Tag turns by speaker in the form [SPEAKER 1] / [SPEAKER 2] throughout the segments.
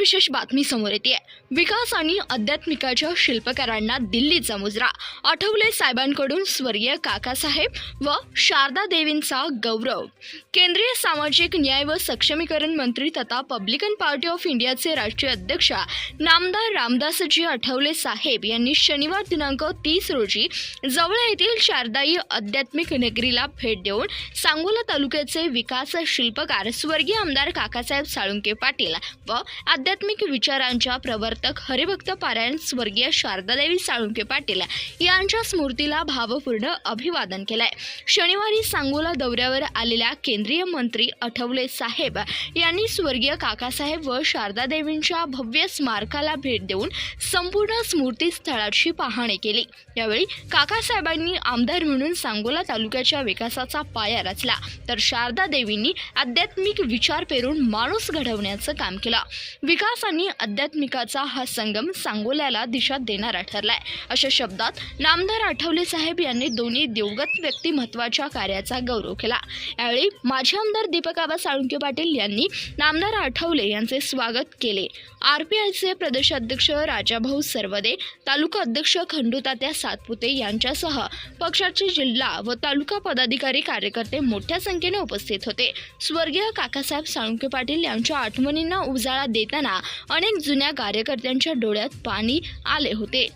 [SPEAKER 1] विशेष बातमी समोर येते। विकास आणि आध्यात्मिकाच्या शिल्पकारांना दिल्लीचा मुजरा। आठवले साहेबांकडून स्वर्गीय काकासाहेब व शारदा देवींचा गौरव। केंद्रीय सामाजिक न्याय व सक्षमीकरण मंत्री तथा पब्लिकन पार्टी ऑफ इंडियाचे राष्ट्रीय अध्यक्ष नामदार रामदासजी आठवले साहेब यांनी शनिवार दिनांक 30 रोजी जवळ येथील शारदाई आध्यात्मिक नगरीला भेट देऊन सांगोला तालुक्याचे विकास शिल्पकार स्वर्गीय आमदार काकासाहेब साळुंखे पाटील व आध्यात्मिक विचारांच्या प्रवर्तक हरिभक्त पारायण स्वर्गीय शारदादेवी साळुंखे पाटील यांच्या स्मृतीला भावपूर्ण अभिवादन केलंय। शनिवारी सांगोला दौऱ्यावर आलेल्या केंद्रीय मंत्री आठवले साहेब यांनी स्वर्गीय काकासाहेब व शारदादेवींच्या भव्य स्मारकाला भेट देऊन संपूर्ण स्मृती स्थळाची पाहणी केली। यावेळी काकासाहेबांनी आमदार म्हणून सांगोला तालुक्याच्या विकासाचा पाया रचला, तर शारदादेवींनी आध्यात्मिक विचार पेरून माणूस घडवण्याचं काम केलं। विकास आणि आध्यात्मिकाचा हा संगम सांगोल्याला दिशा देणारा ठरलाय, अशा शब्दात नामदार आठवले साहेब यांनी दोन्ही दिवंगत व्यक्तिमत्वाच्या कार्याचा गौरव केला। यावेळी माजी आमदार दीपक आबा साळुंखे पाटील यांनी नामदार आठवले यांचे स्वागत केले। आरपीआयचे प्रदेशाध्यक्ष राजाभाऊ सरवदे, तालुका अध्यक्ष खंडूतात्या सातपुते यांच्यासह पक्षाचे जिल्हा व तालुका पदाधिकारी कार्यकर्ते मोठ्या संख्येने उपस्थित होते। स्वर्गीय काकासाहेब साळुंखे पाटील यांच्या आठवणींना उजाळा देताना अनेक जुन्या कार्यकर्त्यांच्या डोळ्यात पाणी आले होते।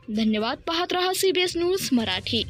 [SPEAKER 1] धन्यवाद। पाहत रहा CBS न्यूज मराठी।